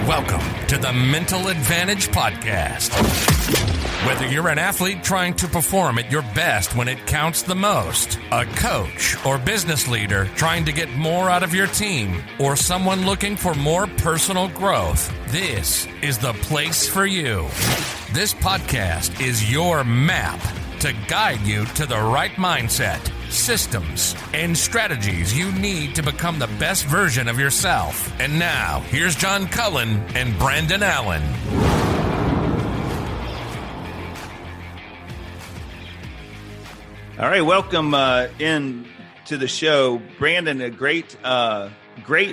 Welcome to the Mental Advantage Podcast. Whether you're an athlete trying to perform at your best when it counts the most, a coach or business leader trying to get more out of your team, or someone looking for more personal growth, this is the place for you. This podcast is your map to guide you to the right mindset, systems, and strategies you need to become the best version of yourself. And now, here's John Cullen and Brandon Allen. All right, welcome in to the show. Brandon, a great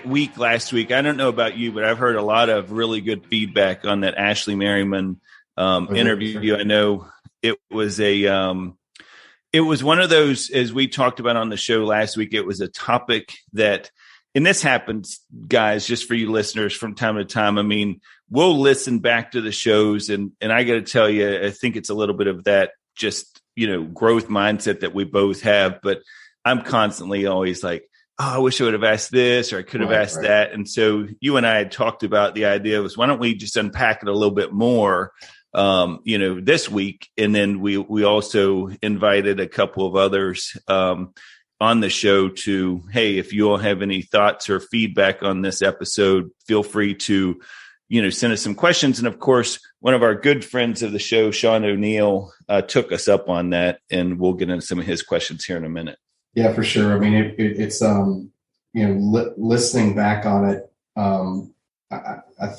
week last week. I don't know about you, but I've heard a lot of really good feedback on that Ashley Merryman interview. I know it was it was one of those, as we talked about on the show last week, it was a topic that, and this happens, guys, just for you listeners from time to time. I mean, we'll listen back to the shows, and I got to tell you, I think it's a little bit of that just, growth mindset that we both have. But I'm constantly always like, oh, I wish I would have asked this, or I could have asked that. And so you and I had talked about the idea was, why don't we just unpack it a little bit more, this week. And then we also invited a couple of others on the show to, hey, if you all have any thoughts or feedback on this episode, feel free to, send us some questions. And of course, one of our good friends of the show, Sean O'Neill, took us up on that, and we'll get into some of his questions here in a minute. Yeah, for sure. I mean, it's listening back on it, I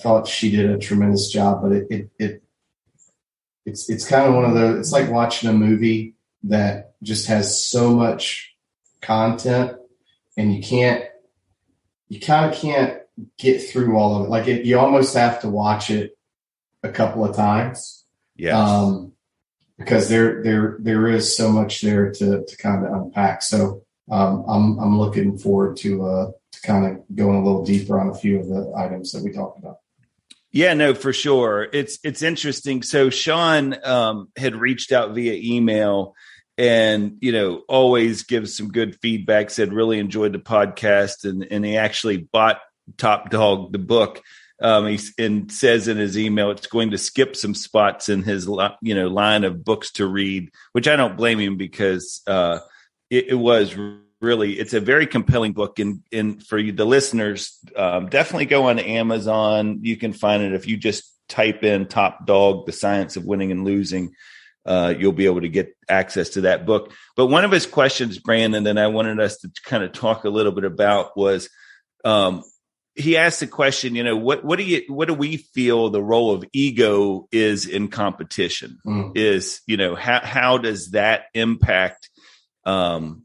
thought she did a tremendous job, but it's kind of one of those, it's like watching a movie that just has so much content, and you kind of can't get through all of it. Like you almost have to watch it a couple of times. Yeah. Because there is so much there to kind of unpack. So I'm looking forward to kind of going a little deeper on a few of the items that we talked about. Yeah, no, for sure. It's interesting. So Sean had reached out via email, and always gives some good feedback. Said really enjoyed the podcast, and he actually bought Top Dog, the book. He says in his email it's going to skip some spots in his line of books to read, which I don't blame him, because it was really, it's a very compelling book. And for you, the listeners, definitely go on Amazon. You can find it if you just type in Top Dog, The Science of Winning and Losing. You'll be able to get access to that book. But one of his questions, Brandon, and I wanted us to kind of talk a little bit about was, he asked the question, what do we feel the role of ego is in competition? Is, how does that impact? And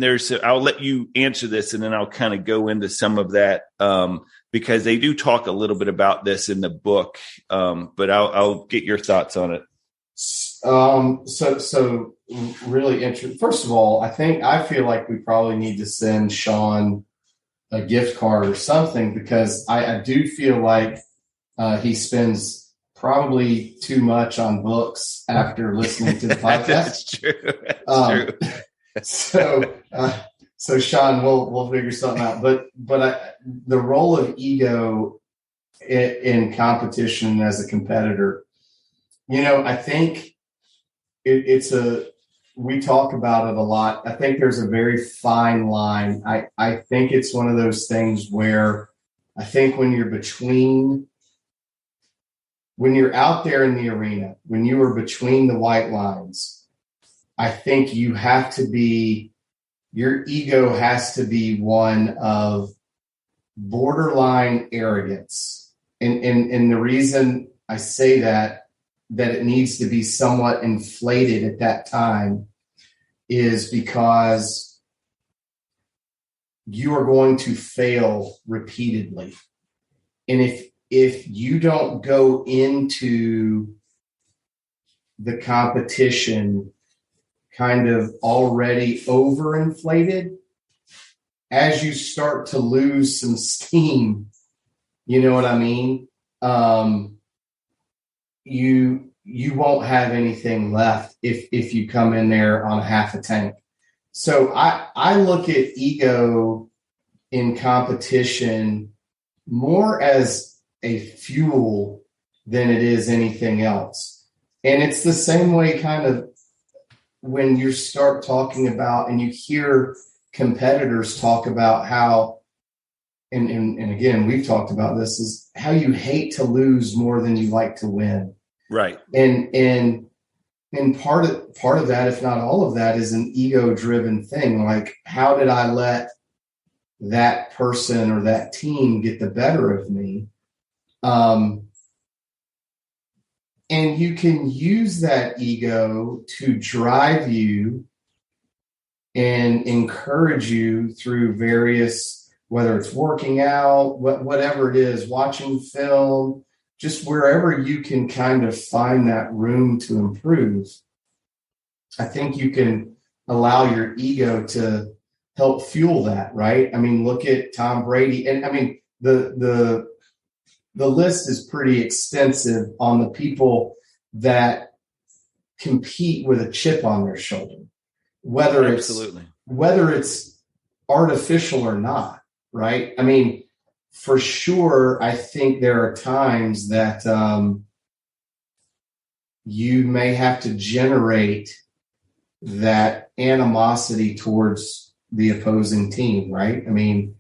there's, I'll let you answer this, and then I'll kind of go into some of that, because they do talk a little bit about this in the book. But I'll get your thoughts on it. So really interesting. First of all, I feel like we probably need to send Sean a gift card or something, because I do feel like he spends probably too much on books after listening to the podcast. That's true. That's true. So Sean, we'll figure something out. But the role of ego in competition as a competitor, I think we talk about it a lot. I think there's a very fine line. I think it's one of those things where I think when you're out there in the arena, when you are between the white lines, I think your ego has to be one of borderline arrogance. And the reason I say that it needs to be somewhat inflated at that time is because you are going to fail repeatedly. And if you don't go into the competition kind of already overinflated, as you start to lose some steam, you know what I mean? You won't have anything left if you come in there on half a tank. So I look at ego in competition more as a fuel than it is anything else. And it's the same way kind of when you start talking about and you hear competitors talk about how, and again, we've talked about this, is how you hate to lose more than you like to win. Right. And part of that, if not all of that, is an ego-driven thing. Like, how did I let that person or that team get the better of me? And you can use that ego to drive you and encourage you through various, whether it's working out, whatever it is, watching film, just wherever you can kind of find that room to improve. I think you can allow your ego to help fuel that, right? I mean, look at Tom Brady. And I mean, the list is pretty extensive on the people that compete with a chip on their shoulder, whether it's artificial or not, right? I mean, for sure, I think there are times that you may have to generate that animosity towards the opposing team, right? I mean,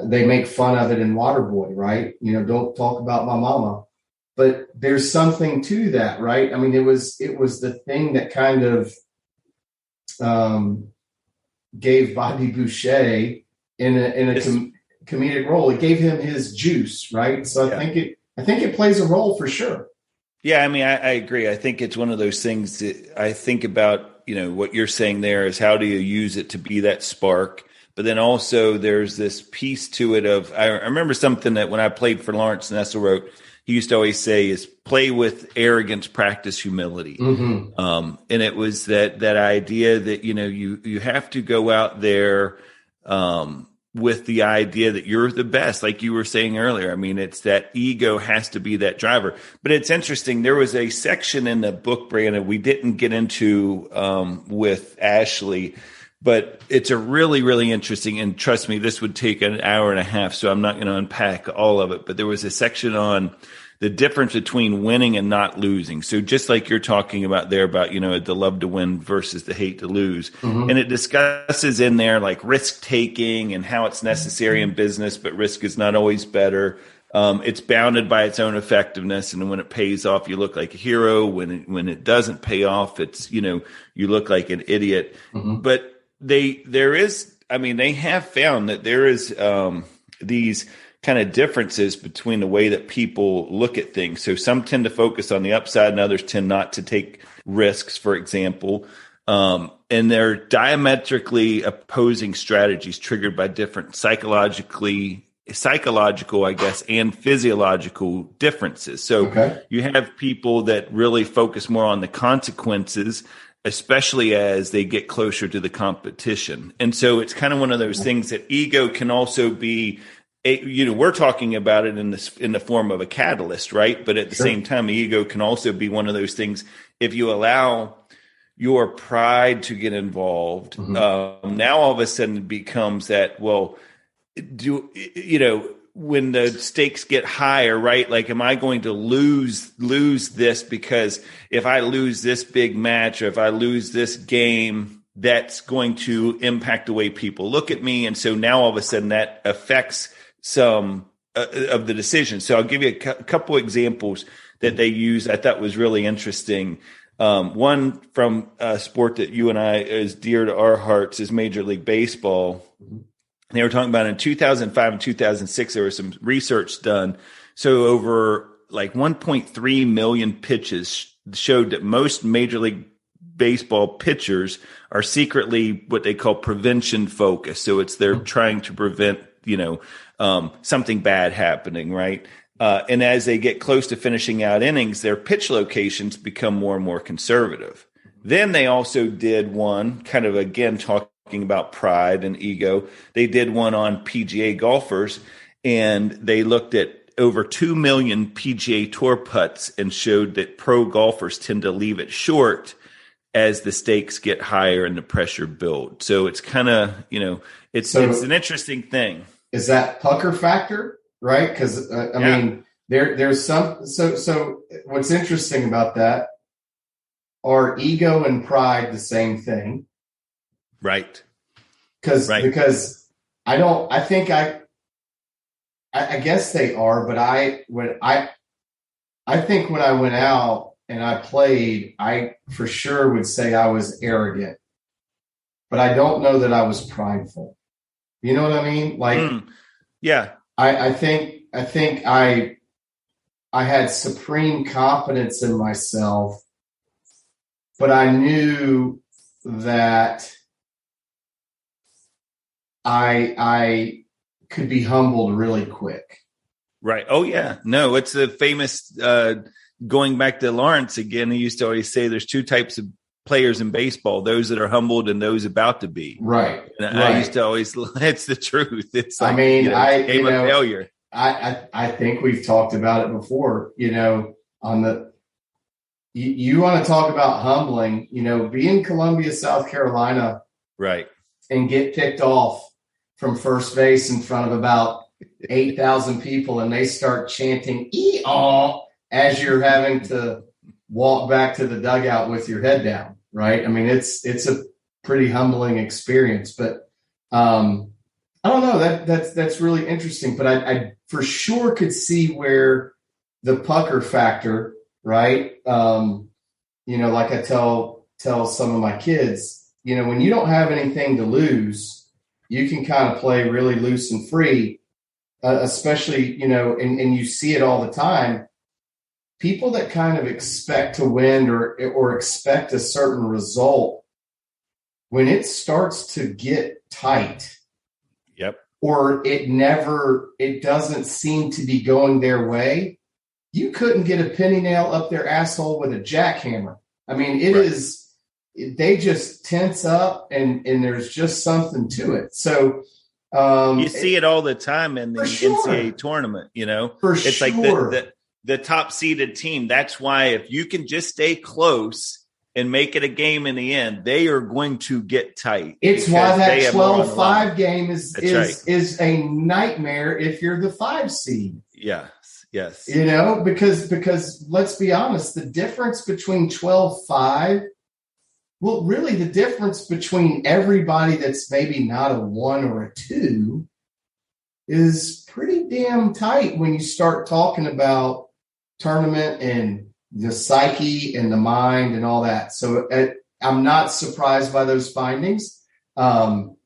they make fun of it in Waterboy, right? You know, don't talk about my mama. But there's something to that, right? I mean, it was the thing that kind of gave Bobby Boucher in a comedic role. It gave him his juice, right? So I think it plays a role for sure. Yeah, I mean, I agree. I think it's one of those things that I think about, you know, what you're saying there is how do you use it to be that spark? But then also there's this piece to it of, I remember something that when I played for Lawrence Nessel wrote, he used to always say is play with arrogance, practice humility. Mm-hmm. And it was that idea that, you know, you have to go out there with the idea that you're the best, like you were saying earlier. I mean, it's that ego has to be that driver. But it's interesting. There was a section in the book, Brandon, we didn't get into with Ashley, but it's a really, really interesting, and trust me, this would take an hour and a half, so I'm not going to unpack all of it. But there was a section on the difference between winning and not losing. So just like you're talking about there about, you know, the love to win versus the hate to lose. Mm-hmm. And it discusses in there like risk taking and how it's necessary in business, but risk is not always better. It's bounded by its own effectiveness. And when it pays off, you look like a hero. When it doesn't pay off, it's, you know, you look like an idiot. Mm-hmm. But they have found that there is these kind of differences between the way that people look at things. So some tend to focus on the upside and others tend not to take risks, for example. And they're diametrically opposing strategies triggered by different psychological, I guess, and physiological differences. So You have people that really focus more on the consequences, especially as they get closer to the competition. And so it's kind of one of those things that ego can also be, we're talking about it in the form of a catalyst, right? But at the same time, ego can also be one of those things. If you allow your pride to get involved, now all of a sudden it becomes that, well, when the stakes get higher, right? Like, am I going to lose this because if I lose this big match or if I lose this game, that's going to impact the way people look at me. And so now all of a sudden that affects some of the decisions. So I'll give you a couple examples that they use I thought was really interesting. One from a sport that you and I is dear to our hearts is Major League Baseball. They were talking about in 2005 and 2006, there was some research done. So over like 1.3 million pitches showed that most Major League Baseball pitchers are secretly what they call prevention focused. So it's they're trying to prevent, something bad happening, right? And as they get close to finishing out innings, their pitch locations become more and more conservative. Then they also did one kind of, again, talking about pride and ego. They did one on PGA golfers, and they looked at over 2 million PGA Tour putts and showed that pro golfers tend to leave it short as the stakes get higher and the pressure builds. So it's kind of, it's an interesting thing. Is that pucker factor? right? Because I mean, there's some. So what's interesting about that? Are ego and pride the same thing? Right. Because I guess they are, but I think when I went out and I played, I for sure would say I was arrogant, but I don't know that I was prideful. You know what I mean? Like, yeah, I think I had supreme confidence in myself, but I knew that I could be humbled really quick. Right. Oh, yeah. No, it's the famous going back to Lawrence again. He used to always say there's two types of players in baseball, those that are humbled and those about to be. Right. And right. I used to always, it's the truth. It's like, it's a game of failure. I think we've talked about it before, on the, you want to talk about humbling, be in Columbia, South Carolina. Right. And get picked off from first base in front of about 8,000 people, and they start chanting "ee-aw" as you're having to walk back to the dugout with your head down, right? I mean, it's a pretty humbling experience, but I don't know, that's really interesting. But I for sure could see where the pucker factor, right? Like I tell some of my kids, when you don't have anything to lose, you can kind of play really loose and free, especially, and you see it all the time. People that kind of expect to win or expect a certain result, when it starts to get tight, or it doesn't seem to be going their way, you couldn't get a penny nail up their asshole with a jackhammer. I mean, they just tense up and there's just something to it. So you see it all the time in the NCAA tournament, it's sure. Like the top seeded team. That's why if you can just stay close and make it a game in the end, they are going to get tight. It's why that 12-5 game is a nightmare if you're the 5 seed. Yes. Because let's be honest, the difference between 12-5, well, really the difference between everybody that's maybe not a 1 or a 2 is pretty damn tight when you start talking about tournament and the psyche and the mind and all that. So I'm not surprised by those findings. That's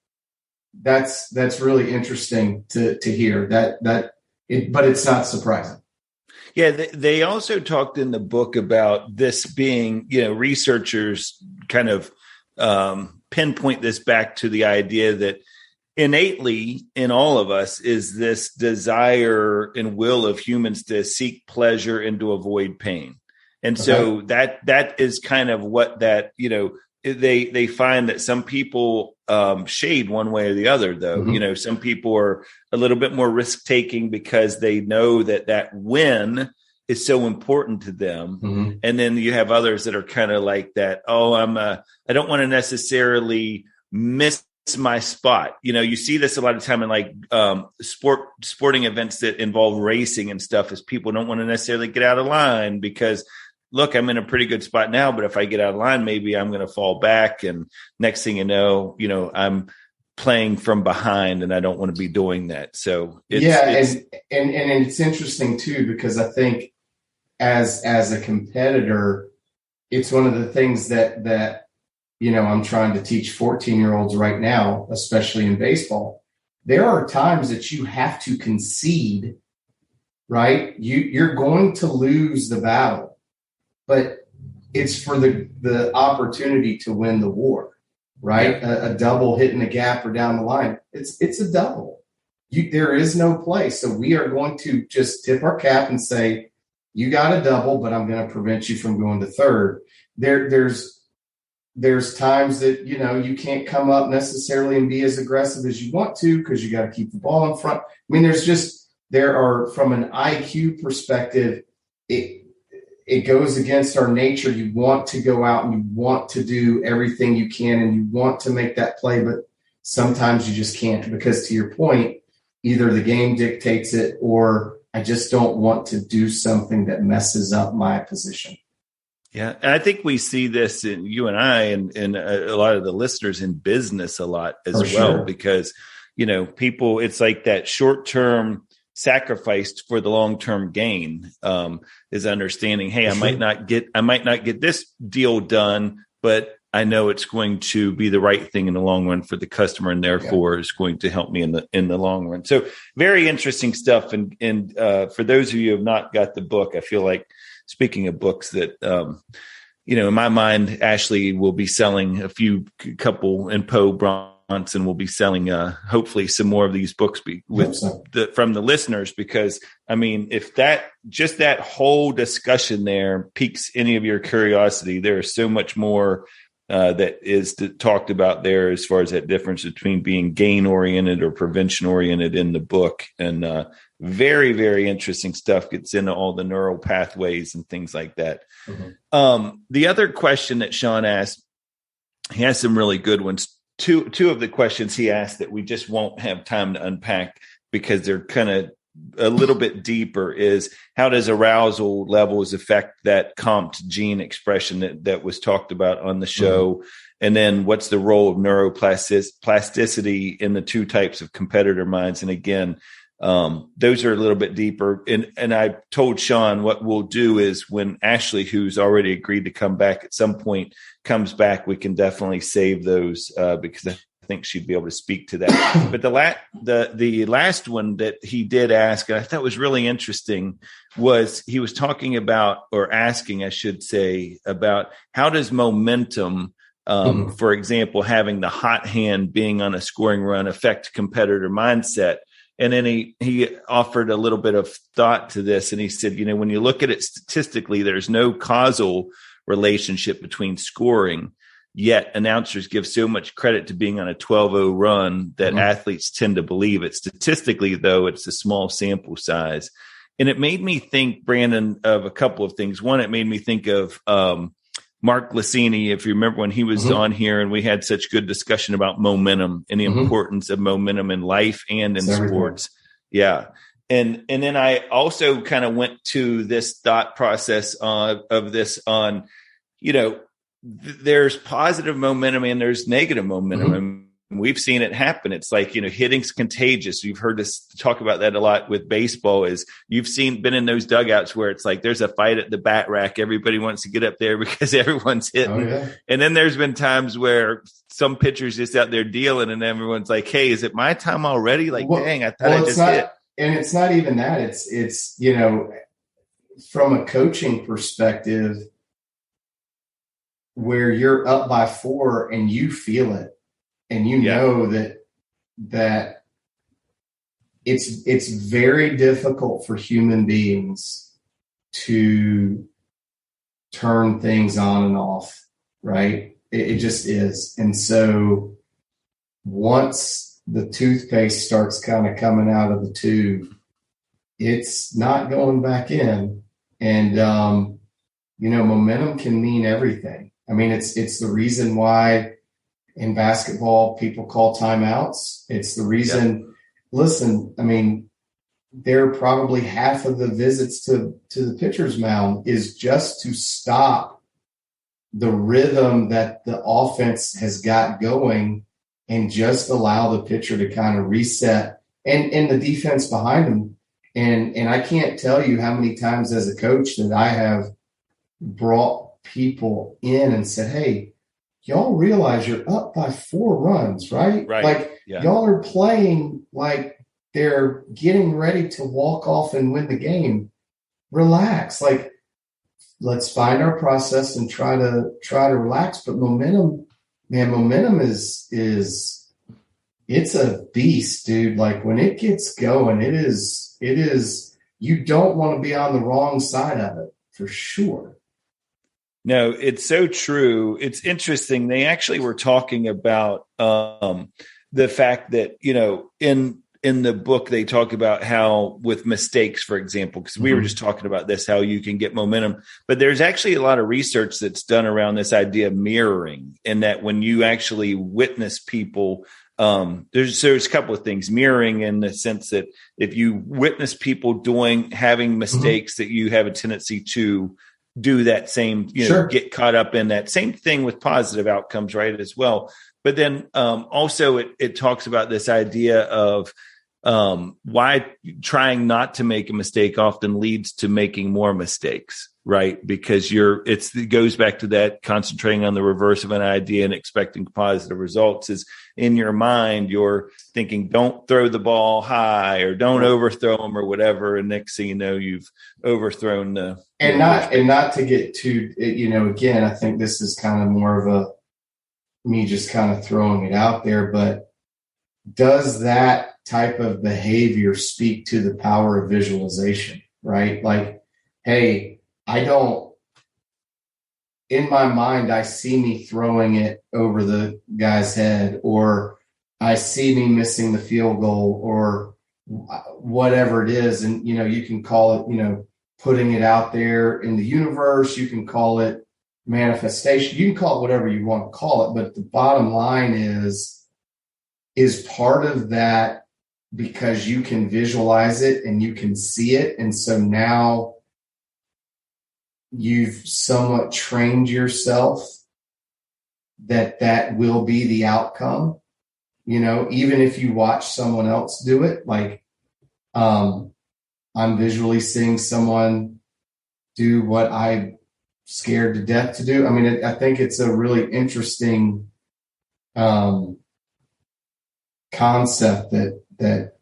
really interesting to hear but it's not surprising. Yeah, they also talked in the book about this being, researchers kind of pinpoint this back to the idea that innately in all of us is this desire and will of humans to seek pleasure and to avoid pain. And so that is kind of what that, they find that some people shade one way or the other, though. Mm-hmm. Some people are a little bit more risk taking because they know that win is so important to them. Mm-hmm. And then you have others that are kind of like that. Oh, I don't want to necessarily miss my spot. You see this a lot of time in like sporting events that involve racing and stuff, is people don't want to necessarily get out of line because, look, I'm in a pretty good spot now, but if I get out of line, maybe I'm going to fall back. And next thing you know, I'm playing from behind and I don't want to be doing that. So it's interesting too, because I think as a competitor, it's one of the things that I'm trying to teach 14-year-olds right now, especially in baseball. There are times that you have to concede, right? You're going to lose the battle, but it's for the opportunity to win the war, right? Yeah. A double hitting a gap or down the line. It's a double. There is no play. So we are going to just tip our cap and say, you got a double, but I'm going to prevent you from going to third. There's times that, you can't come up necessarily and be as aggressive as you want to because you got to keep the ball in front. I mean, there are, from an IQ perspective, it goes against our nature. You want to go out and you want to do everything you can and you want to make that play, but sometimes you just can't because, to your point, either the game dictates it or I just don't want to do something that messes up my position. Yeah. And I think we see this in you and I and a lot of the listeners in business a lot as well, because, people, it's like that short-term sacrifice for the long-term gain is understanding, hey, I might not get this deal done, but I know it's going to be the right thing in the long run for the customer, and therefore is going to help me in the long run. So very interesting stuff. And for those of you who have not got the book, I feel like, speaking of books, that in my mind, Ashley will be selling couple, and Poe Bronson will be selling hopefully some more of these books from the listeners, because if that whole discussion there piques any of your curiosity, there is so much more that is talked about there as far as that difference between being gain oriented or prevention oriented in the book. And very, very interesting stuff, gets into all the neural pathways and things like that. Mm-hmm. The other question that Sean asked, he has some really good ones. Two of the questions he asked that we just won't have time to unpack because they're kind of a little bit deeper is, how does arousal levels affect that COMT gene expression that was talked about on the show? Mm-hmm. And then what's the role of neuroplasticity in the two types of competitor minds? And again, those are a little bit deeper. And I told Sean what we'll do is, when Ashley, who's already agreed to come back at some point, comes back, we can definitely save those because I think she'd be able to speak to that. But the last one that he did ask, and I thought was really interesting, was he was talking about, or asking, I should say, about how does momentum, for example, having the hot hand being on a scoring run, affect competitor mindset? And then he offered a little bit of thought to this. And he said, when you look at it statistically, there's no causal relationship between scoring. Yet announcers give so much credit to being on a 12-0 run that athletes tend to believe it. Statistically, though, it's a small sample size. And it made me think, Brandon, of a couple of things. One, it made me think of Mark Lassini, if you remember when he was on here, and we had such good discussion about momentum and the importance of momentum in life and in sports. Yeah. And then I also kind of went to this thought process of this on, there's positive momentum and there's negative momentum. And we've seen it happen. It's like, hitting's contagious. You've heard us talk about that a lot with baseball. Is you've been in those dugouts where it's like there's a fight at the bat rack. Everybody wants to get up there because everyone's hitting. Oh, yeah. And then there's been times where some pitcher's just out there dealing and everyone's like, hey, is it my time already? Like, dang, I thought I just hit. And it's not even that. It's from a coaching perspective, where you're up by 4 and you feel it, and know that it's very difficult for human beings to turn things on and off, right? It just is. And so once the toothpaste starts kind of coming out of the tube, it's not going back in. And, momentum can mean everything. It's the reason why in basketball people call timeouts. It's the reason, listen, there are probably half of the visits to the pitcher's mound is just to stop the rhythm that the offense has got going and just allow the pitcher to kind of reset and the defense behind them. And I can't tell you how many times as a coach that I have brought people in and said, hey, y'all realize you're up by 4 runs, right? Like y'all are playing like they're getting ready to walk off and win the game. Relax. Like, let's find our process and try to relax. But momentum is it's a beast, dude. Like when it gets going, it is, you don't want to be on the wrong side of it for sure. No, it's so true. It's interesting. They actually were talking about the fact that, in the book, they talk about how with mistakes, for example, because we were just talking about this, how you can get momentum. But there's actually a lot of research that's done around this idea of mirroring, and that when you actually witness people there's a couple of things, mirroring in the sense that if you witness people having mistakes, that you have a tendency to do that same, get caught up in that same thing with positive outcomes, right, as well. But then also it talks about this idea of why trying not to make a mistake often leads to making more mistakes, right? Because it goes back to that concentrating on the reverse of an idea and expecting positive results. Is in your mind, you're thinking, don't throw the ball high or don't overthrow them or whatever. And next thing you know, you've overthrown and not to get too, again, I think this is kind of more of me just kind of throwing it out there, but does that type of behavior speak to the power of visualization, right? Like, hey, in my mind, I see me throwing it over the guy's head, or I see me missing the field goal, or whatever it is. And, you can call it, putting it out there in the universe. You can call it manifestation. You can call it whatever you want to call it. But the bottom line is part of that because you can visualize it and you can see it. And so now you've somewhat trained yourself that will be the outcome, even if you watch someone else do it. Like, I'm visually seeing someone do what I'm scared to death to do. I mean, I think it's a really interesting concept that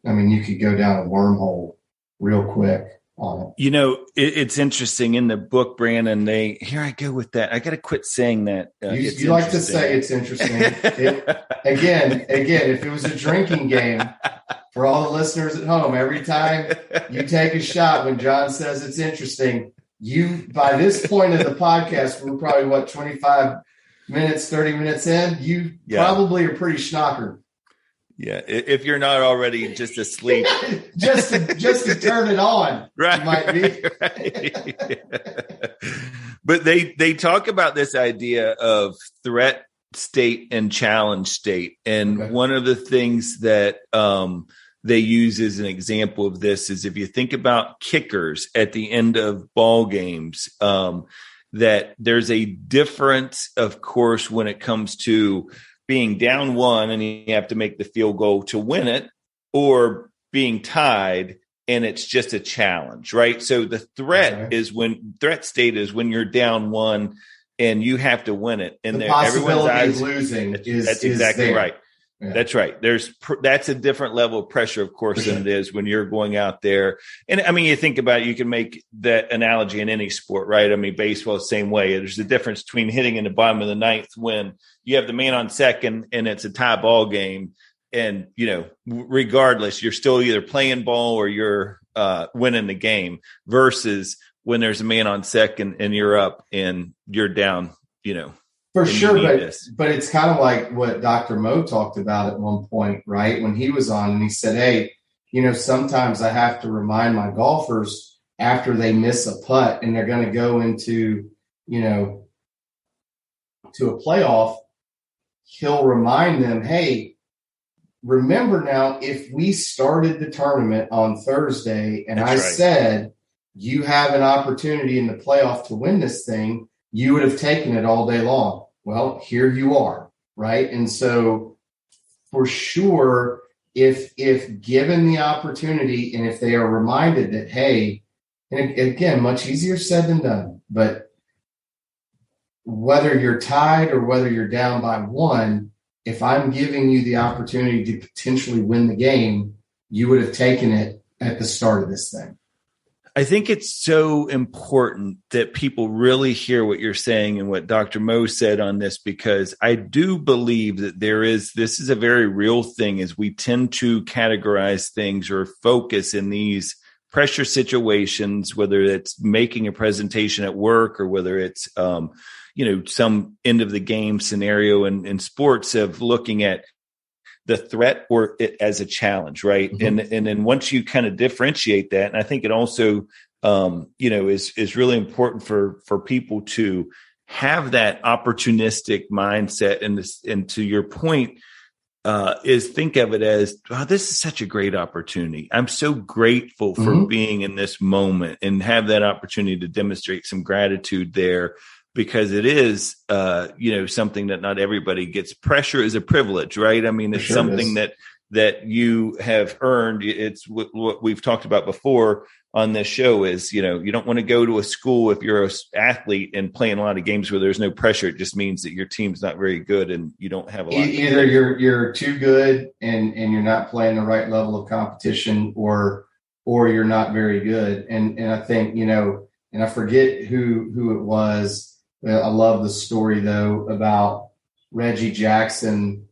you could go down a wormhole real quick on it. It's interesting in the book, Brandon, here I go with that. I got to quit saying that. You like to say it's interesting. Again, if it was a drinking game, for all the listeners at home, every time you take a shot when John says it's interesting, by this point of the podcast, we're probably 25 minutes, 30 minutes in, you probably are pretty schnockered. Yeah, if you're not already just asleep, just to turn it on, right? You might be. Right. But they talk about this idea of threat state and challenge state, and one of the things that they use as an example of this is if you think about kickers at the end of ball games, that there's a difference, of course, when it comes to being down one and you have to make the field goal to win it, or being tied and it's just a challenge, right? So the threat state is when you're down one and you have to win it. And the possibility of losing that's exactly there. Right. Yeah. That's right. That's a different level of pressure, of course, than it is when you're going out there. And you think about it, you can make that analogy in any sport, right? Baseball, the same way. There's a difference between hitting in the bottom of the ninth when you have the man on second and it's a tie ball game. And, regardless, you're still either playing ball or you're winning the game, versus when there's a man on second and you're up and you're down, For sure, but it's kind of like what Dr. Mo talked about at one point, right? When he was on and he said, hey, sometimes I have to remind my golfers after they miss a putt and they're going to go into, to a playoff, he'll remind them, hey, remember now, if we started the tournament on Thursday and said, you have an opportunity in the playoff to win this thing, you would have taken it all day long. Well, here you are, right? And so for sure, if given the opportunity and if they are reminded that, hey, and again, much easier said than done, but whether you're tied or whether you're down by one, if I'm giving you the opportunity to potentially win the game, you would have taken it at the start of this thing. I think it's so important that people really hear what you're saying and what Dr. Mo said on this, because I do believe that this is a very real thing, as we tend to categorize things or focus in these pressure situations, whether it's making a presentation at work or whether it's, some end of the game scenario in sports, of looking at the threat or it as a challenge, right? Mm-hmm. And then once you kind of differentiate that, and I think it also, is really important for people to have that opportunistic mindset. And to your point, is think of it as, wow, this is such a great opportunity. I'm so grateful for being in this moment and have that opportunity to demonstrate some gratitude there, because it is, something that not everybody gets. Pressure is a privilege, right? I mean, it's something that you have earned. It's what we've talked about before on this show is, you don't want to go to a school if you're an athlete and playing a lot of games where there's no pressure. It just means that your team's not very good and you don't have a lot. Either you're too good and you're not playing the right level of competition, or you're not very good. And I think, and I forget who it was. I love the story though about Reggie Jackson.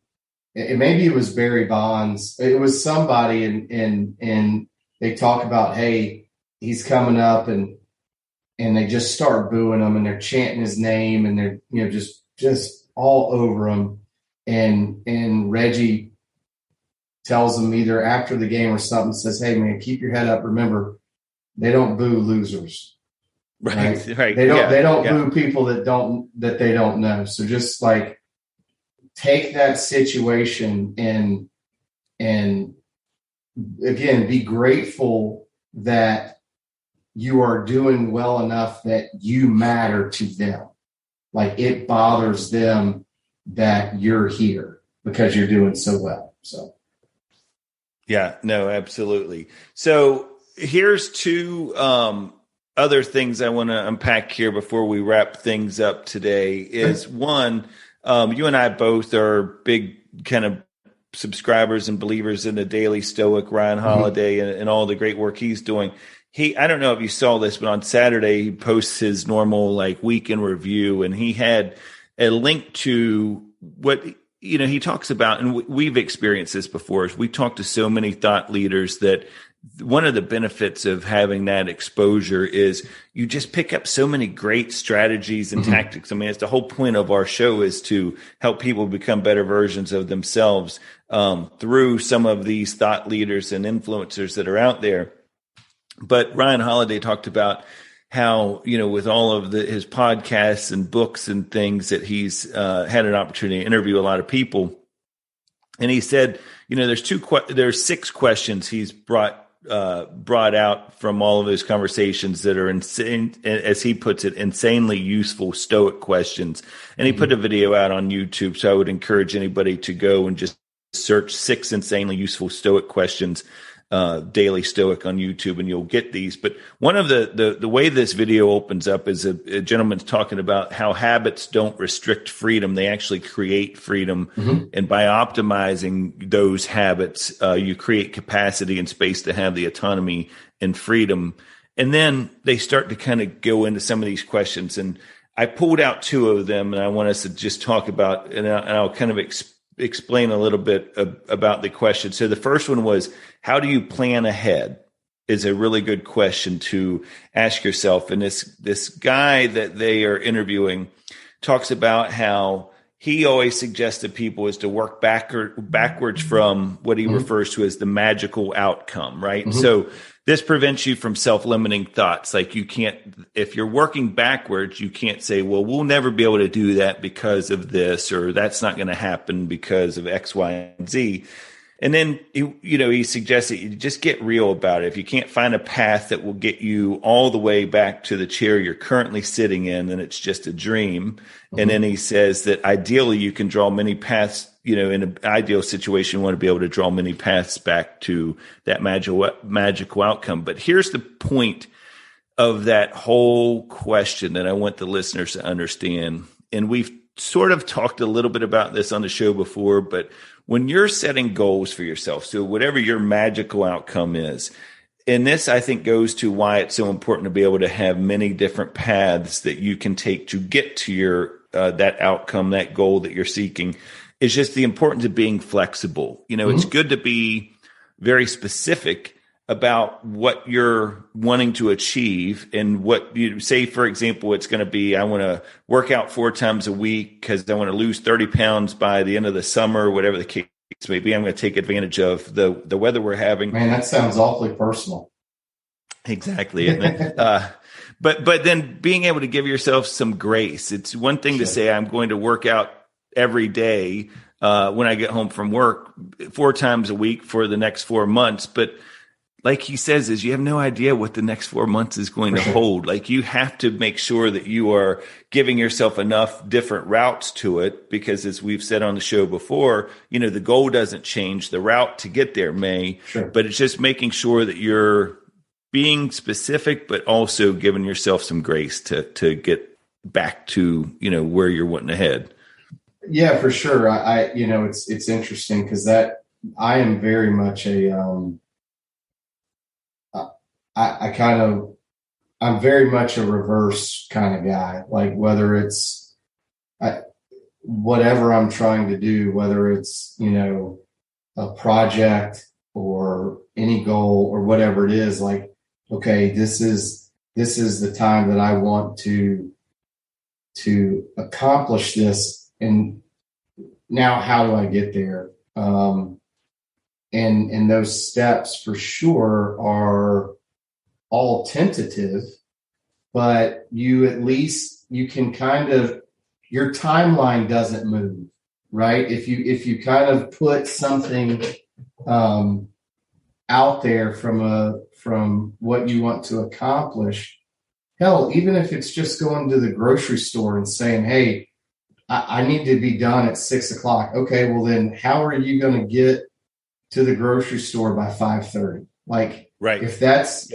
Maybe it was Barry Bonds. It was somebody, and they talk about, hey, he's coming up, and they just start booing him, and they're chanting his name, and they're just all over him. And Reggie tells him either after the game or something, says, "Hey man, keep your head up. Remember, they don't boo losers. Right. They don't boo people that they don't know. So just like take that situation and again, be grateful that you are doing well enough that you matter to them. Like it bothers them that you're here because you're doing so well." So. Yeah, no, absolutely. So here's two other things I want to unpack here before we wrap things up today. Is one, you and I both are big kind of subscribers and believers in the Daily Stoic, Ryan Holiday, and all the great work he's doing. I don't know if you saw this, but on Saturday he posts his normal week in review, and he had a link to what he talks about, and we've experienced this before. We talk to so many thought leaders that one of the benefits of having that exposure is you just pick up so many great strategies and tactics. I mean, it's the whole point of our show is to help people become better versions of themselves through some of these thought leaders and influencers that are out there. But Ryan Holiday talked about how, with all of his podcasts and books and things that he's had an opportunity to interview a lot of people. And he said, there's 6 questions he's brought out from all of his conversations that are insane, as he puts it, insanely useful Stoic questions. And he put a video out on YouTube. So I would encourage anybody to go and just search 6 insanely useful Stoic questions, Daily Stoic on YouTube, and you'll get these. But one of the way this video opens up is a gentleman's talking about how habits don't restrict freedom. They actually create freedom. And by optimizing those habits, you create capacity and space to have the autonomy and freedom. And then they start to kind of go into some of these questions. And I pulled out 2 of them, and I want us to just talk about, and I'll kind of explain a little bit about the question. So the first one was, how do you plan ahead? Is a really good question to ask yourself. And this guy that they are interviewing talks about how he always suggests to people is to work backwards from what he refers to as the magical outcome, right? So this prevents you from self-limiting thoughts. Like you can't, if you're working backwards, you can't say, well, we'll never be able to do that because of this, or that's not going to happen because of X, Y, and Z. And then, he suggests that you just get real about it. If you can't find a path that will get you all the way back to the chair you're currently sitting in, then it's just a dream. And then he says that ideally you can draw many paths, in an ideal situation, you want to be able to draw many paths back to that magical outcome. But here's the point of that whole question that I want the listeners to understand. And we've sort of talked a little bit about this on the show before, but when you're setting goals for yourself, so whatever your magical outcome is, and this, I think, goes to why it's so important to be able to have many different paths that you can take to get to your that outcome, that goal that you're seeking, is just the importance of being flexible. It's good to be very specific about what you're wanting to achieve, and what you say, for example, it's going to be, I want to work out 4 times a week because I want to lose 30 pounds by the end of the summer, whatever the case may be. I'm going to take advantage of the weather we're having. Man, that sounds awfully personal. Exactly. But then being able to give yourself some grace. It's one thing to say, I'm going to work out every day. when I get home from work 4 times a week for the next 4 months. But like he says, is you have no idea what the next 4 months is going to hold. Like you have to make sure that you are giving yourself enough different routes to it, because as we've said on the show before, the goal doesn't change. The route to get there may, but it's just making sure that you're being specific, but also giving yourself some grace to get back to, where you're wanting to head. Yeah, for sure. It's interesting because that I am very much I'm very much a reverse kind of guy. Like whether it's whatever I'm trying to do, whether it's, a project or any goal or whatever it is, like, okay, this is the time that I want to accomplish this. And now how do I get there? And those steps for sure are all tentative, but you can kind of, your timeline doesn't move, right? If you kind of put something out there from what you want to accomplish, hell, even if it's just going to the grocery store and saying, hey, I need to be done at 6:00. Okay, well then how are you going to get to the grocery store by 5:30? Like, right. If that's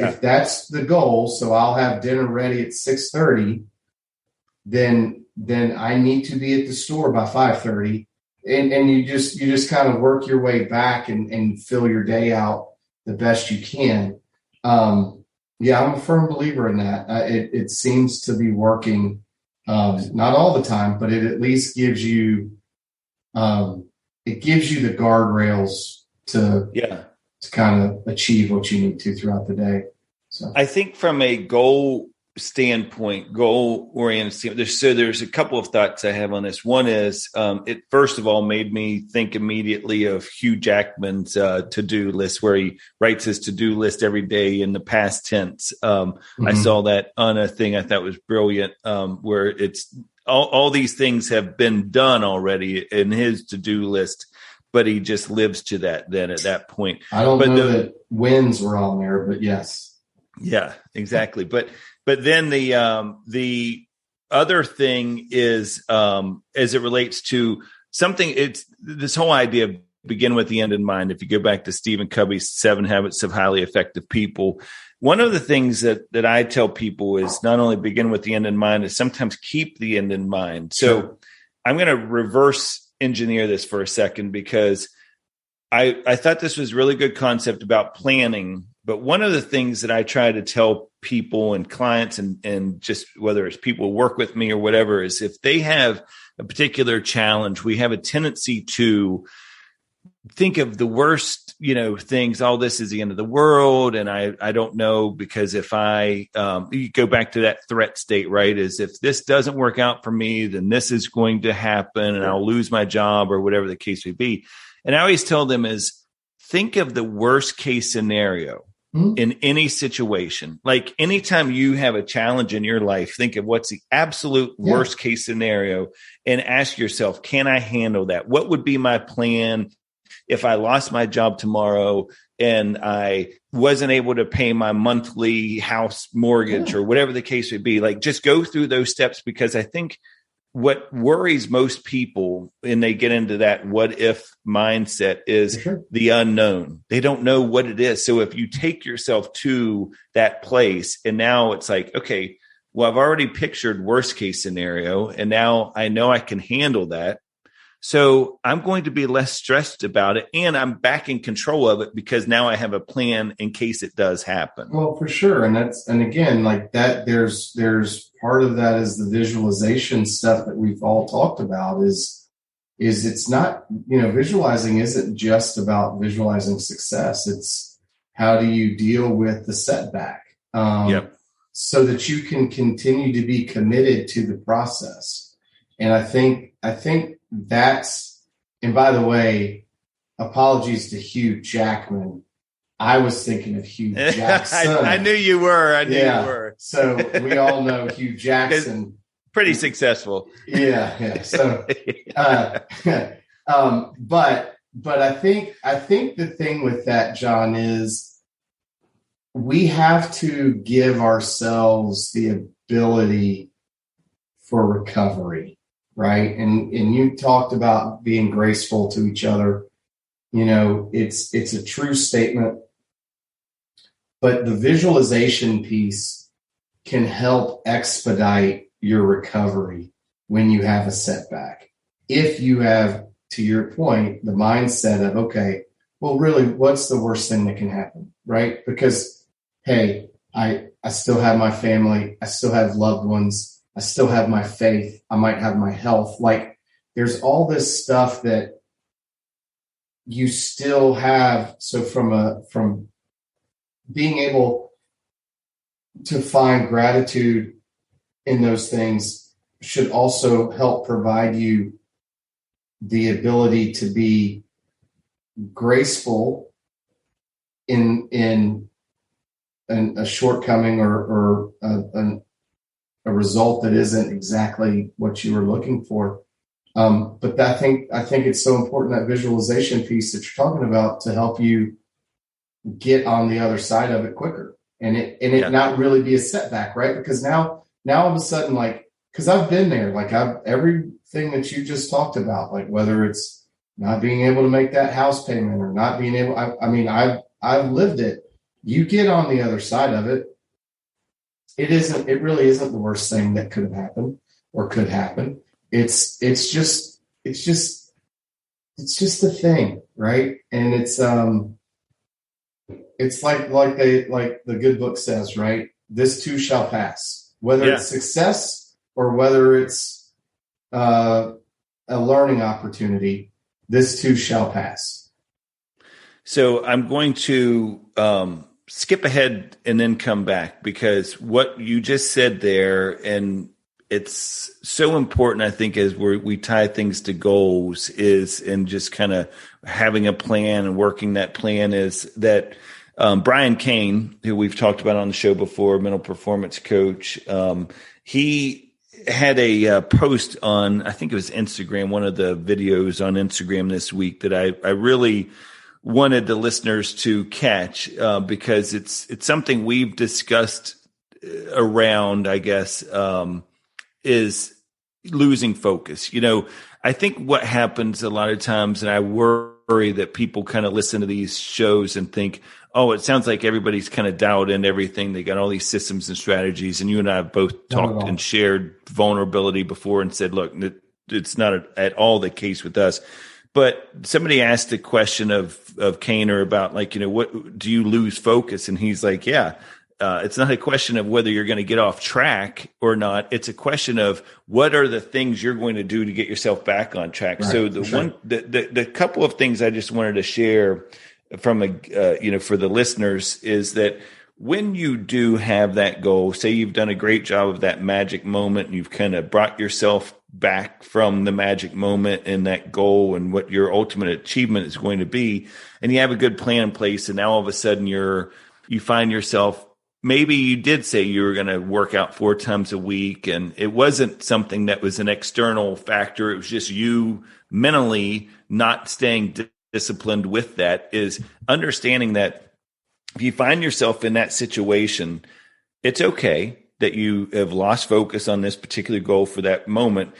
the goal, so I'll have dinner ready at 6:30, then I need to be at the store by 5:30. And you just kind of work your way back and fill your day out the best you can. Yeah, I'm a firm believer in that. It seems to be working, not all the time, but it at least gives you the guardrails to kind of achieve what you need to throughout the day. So I think from a goal oriented standpoint, there's a couple of thoughts I have on this. One is, it first of all made me think immediately of Hugh Jackman's to-do list, where he writes his to-do list every day in the past tense. I saw that on a thing I thought was brilliant, where it's all these things have been done already in his to-do list, but he just lives to that then at that point. I don't know that wins were on there, but yes. Yeah, exactly. But then the other thing is, as it relates to something, it's this whole idea of begin with the end in mind. If you go back to Stephen Covey's 7 Habits of Highly Effective People, one of the things that I tell people is not only begin with the end in mind, is sometimes keep the end in mind. So I'm going to reverse engineer this for a second, because I thought this was really good concept about planning. But one of the things that I try to tell people and clients and just whether it's people who work with me or whatever, is if they have a particular challenge, we have a tendency to think of the worst, things. All this is the end of the world. And I don't know, because if you go back to that threat state, right? Is if this doesn't work out for me, then this is going to happen and I'll lose my job or whatever the case may be. And I always tell them is think of the worst case scenario in any situation. Like anytime you have a challenge in your life, think of what's the absolute worst case scenario and ask yourself, can I handle that? What would be my plan if I lost my job tomorrow and I wasn't able to pay my monthly house mortgage or whatever the case would be? Like just go through those steps, because I think what worries most people when they get into that what if mindset is the unknown. They don't know what it is. So if you take yourself to that place and now it's like, okay, well, I've already pictured worst case scenario and now I know I can handle that. So I'm going to be less stressed about it, and I'm back in control of it because now I have a plan in case it does happen. Well, for sure. And again, like that, there's part of that is the visualization stuff that we've all talked about is it's not, visualizing isn't just about visualizing success. It's how do you deal with the setback so that you can continue to be committed to the process. And I think that's, and by the way, apologies to Hugh Jackman. I was thinking of Hugh Jackson. I knew you were. You were. So we all know Hugh Jackson. Pretty successful. Yeah. So, But I think the thing with that, John, is we have to give ourselves the ability for recovery, right? And you talked about being graceful to each other. It's a true statement, but the visualization piece can help expedite your recovery when you have a setback. If you have, to your point, the mindset of, okay, well, really, what's the worst thing that can happen, right? Because, hey, I still have my family. I still have loved ones. I still have my faith. I might have my health. Like, there's all this stuff that you still have. So from being able to find gratitude in those things should also help provide you the ability to be graceful in a shortcoming or a result that isn't exactly what you were looking for. But I think it's so important, that visualization piece that you're talking about, to help you get on the other side of it quicker and it not really be a setback, right? Because now all of a sudden, like, because I've been there, like everything that you just talked about, like whether it's not being able to make that house payment or not being able, I've lived it. You get on the other side of it. It really isn't the worst thing that could have happened or could happen. It's just a thing, right? And it's like the good book says, right? This too shall pass. Whether it's success or whether it's a learning opportunity, this too shall pass. So I'm going to skip ahead and then come back, because what you just said there, and it's so important, I think, as we tie things to goals, is in just kind of having a plan and working that plan, is that Brian Kane, who we've talked about on the show before, mental performance coach, he had a post on, I think it was Instagram, one of the videos on Instagram this week that I really wanted the listeners to catch, because it's something we've discussed around, I guess, is losing focus. I think what happens a lot of times, and I worry that people kind of listen to these shows and think, oh, it sounds like everybody's kind of dialed in everything. They got all these systems and strategies. And you and I have both talked and shared vulnerability before and said, look, it's not at all the case with us. But somebody asked the question of Kaner about, like, what do you lose focus? And he's like, it's not a question of whether you're going to get off track or not. It's a question of what are the things you're going to do to get yourself back on track. Right, so the couple of things I just wanted to share from for the listeners is that when you do have that goal, say you've done a great job of that magic moment, and you've kind of brought yourself back from the magic moment and that goal and what your ultimate achievement is going to be, and you have a good plan in place, and now all of a sudden you find yourself, maybe you did say you were going to work out 4 times a week, and it wasn't something that was an external factor. It was just you mentally not staying disciplined with that. Is understanding that if you find yourself in that situation, it's okay that you have lost focus on this particular goal for that moment.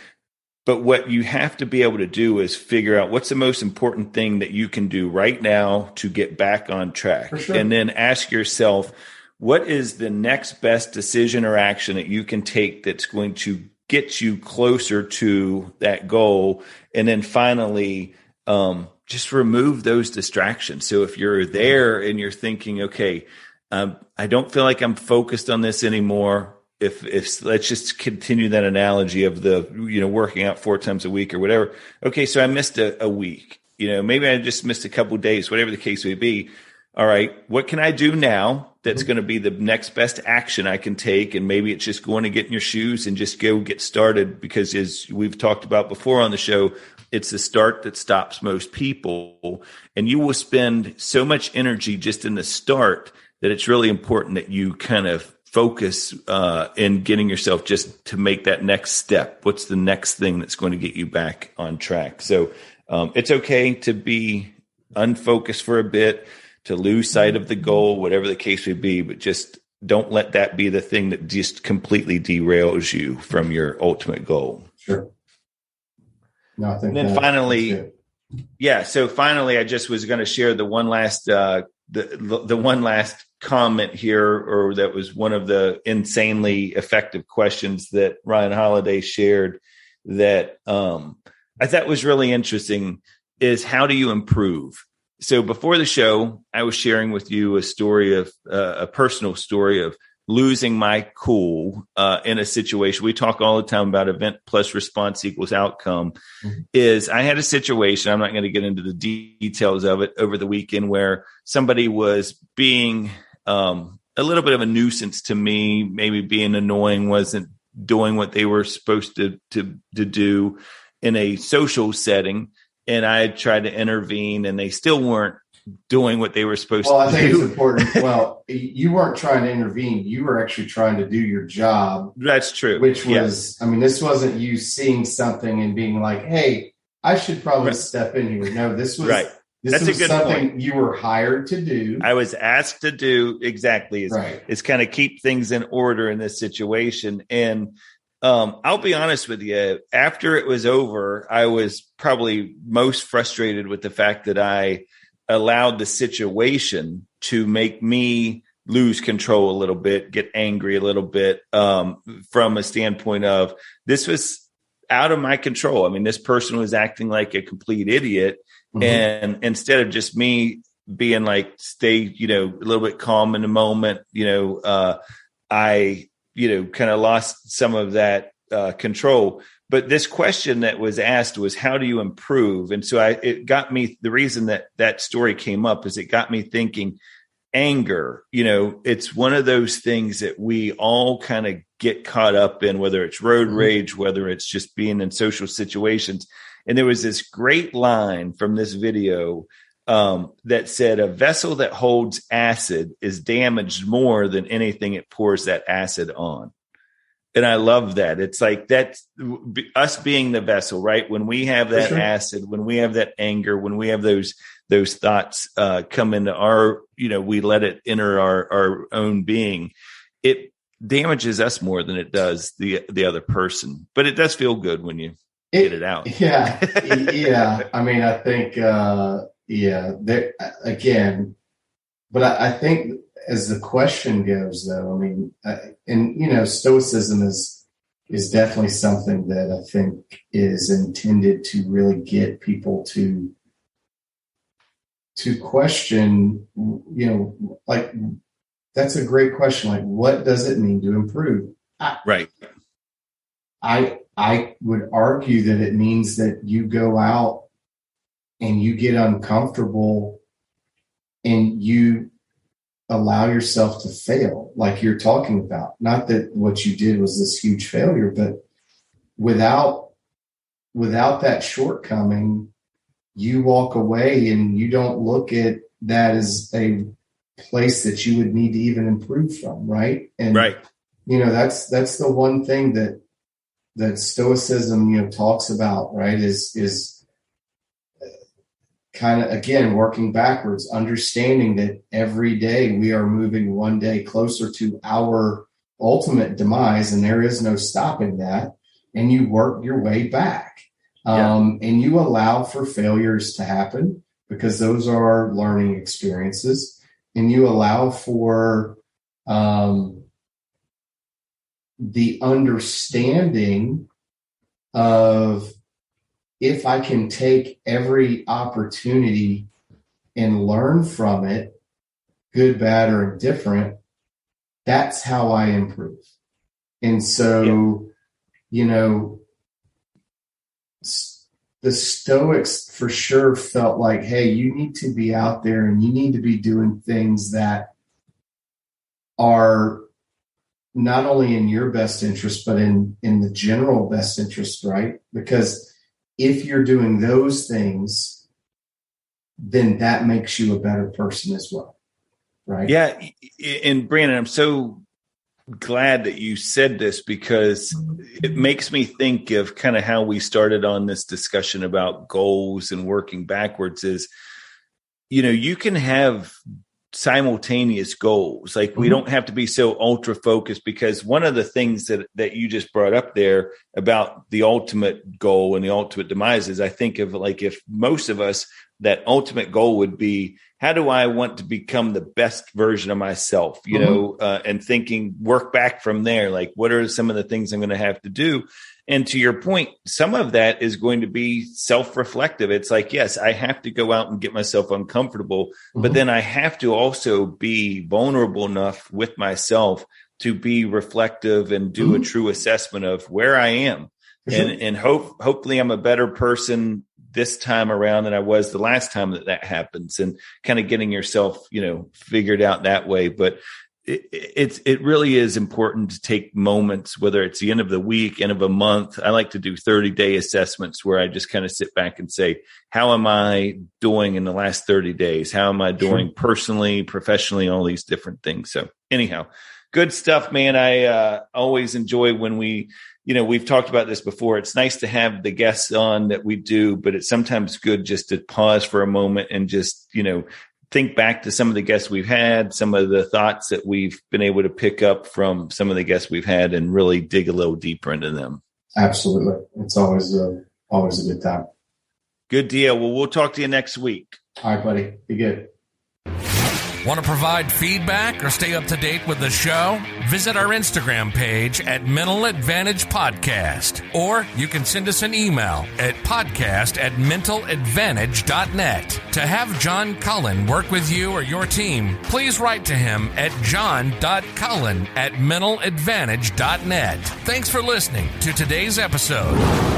But what you have to be able to do is figure out what's the most important thing that you can do right now to get back on track. For sure. And then ask yourself, what is the next best decision or action that you can take that's going to get you closer to that goal? And then finally, just remove those distractions. So if you're there and you're thinking, okay, I don't feel like I'm focused on this anymore. If let's just continue that analogy of the, working out 4 times a week or whatever. Okay. So I missed a week, maybe I just missed a couple of days, whatever the case may be. All right, what can I do now that's going to be the next best action I can take? And maybe it's just going to get in your shoes and just go get started, because as we've talked about before on the show, it's the start that stops most people. And you will spend so much energy just in the start that it's really important that you kind of focus in getting yourself just to make that next step. What's the next thing that's going to get you back on track? So It's okay to be unfocused for a bit, to lose sight of the goal, whatever the case may be, but just don't let that be the thing that just completely derails you from your ultimate goal. Sure. No, I think and then finally, so finally, I just was going to share the one last the one last comment here, or that was one of the insanely effective questions that Ryan Holiday shared that I thought was really interesting, is how do you improve? So before the show, I was sharing with you a story of a personal story of losing my cool in a situation. We talk all the time about event plus response equals outcome. Mm-hmm. Is I had a situation, I'm not going to get into the details of it, over the weekend where somebody was being a little bit of a nuisance to me, maybe being annoying, wasn't doing what they were supposed to do in a social setting. And I tried to intervene, and they still weren't doing what they were supposed to do. Well, I think it's important. Well, you weren't trying to intervene. You were actually trying to do your job. That's true. Which was, I mean, this wasn't you seeing something and being like, hey, I should probably step in here. No, this was right. This was something you were hired to do. I was asked to do, exactly. It's kind of keep things in order in this situation. And I'll be honest with you, after it was over, I was probably most frustrated with the fact that I allowed the situation to make me lose control a little bit, get angry a little bit, from a standpoint of this was out of my control. I mean, this person was acting like a complete idiot. Mm-hmm. And instead of just me being like, stay, a little bit calm in the moment, I kind of lost some of that control. But this question that was asked was, how do you improve? And so it got me, the reason that story came up is it got me thinking, anger, it's one of those things that we all kind of get caught up in, whether it's road rage, whether it's just being in social situations. And there was this great line from this video that said, a vessel that holds acid is damaged more than anything it pours that acid on. And I love that. It's like that's us being the vessel, right? When we have that acid, when we have that anger, when we have those thoughts come into our, we let it enter our own being, it damages us more than it does the other person. But it does feel good when you get it out. Yeah. Yeah. I mean, I think, there, again, but I think as the question goes, though, I mean, and, stoicism is definitely something that I think is intended to really get people to question, like, that's a great question. Like, what does it mean to improve? Right. I would argue that it means that you go out and you get uncomfortable and you allow yourself to fail, like you're talking about. Not that what you did was this huge failure, but without that shortcoming, you walk away and you don't look at that as a place that you would need to even improve from, right? And right. That's the one thing that stoicism talks about, right? Is kind of, again, working backwards, understanding that every day we are moving one day closer to our ultimate demise, and there is no stopping that. And you work your way back. And you allow for failures to happen because those are learning experiences. And you allow for the understanding of, if I can take every opportunity and learn from it, good, bad, or indifferent, that's how I improve. And so, the Stoics for sure felt like, hey, you need to be out there and you need to be doing things that are not only in your best interest, but in the general best interest, right? Because if you're doing those things, then that makes you a better person as well, right? Yeah. And Brandon, I'm so glad that you said this because it makes me think of kind of how we started on this discussion about goals and working backwards is, you can have simultaneous goals. Like we don't have to be so ultra focused, because one of the things that you just brought up there about the ultimate goal and the ultimate demise is I think of like, if most of us, that ultimate goal would be, how do I want to become the best version of myself, and thinking, work back from there. Like, what are some of the things I'm going to have to do? And to your point, some of that is going to be self-reflective. It's like, yes, I have to go out and get myself uncomfortable, but then I have to also be vulnerable enough with myself to be reflective and do a true assessment of where I am. And hopefully I'm a better person this time around than I was the last time that happens, and kind of getting yourself, figured out that way. But it really is important to take moments, whether it's the end of the week, end of a month. I like to do 30-day assessments where I just kind of sit back and say, how am I doing in the last 30 days? How am I doing personally, professionally, all these different things. So anyhow, good stuff, man. I always enjoy when we've talked about this before. It's nice to have the guests on that we do, but it's sometimes good just to pause for a moment and just, think back to some of the guests we've had, some of the thoughts that we've been able to pick up from some of the guests we've had, and really dig a little deeper into them. Absolutely. It's always a good time. Good deal. Well, we'll talk to you next week. All right, buddy. Be good. Want to provide feedback or stay up to date with the show? Visit our Instagram page at Mental Advantage Podcast, or you can send us an email at podcast@mentaladvantage.net. To have John Cullen work with you or your team, please write to him at john.cullen@mentaladvantage.net. Thanks for listening to today's episode.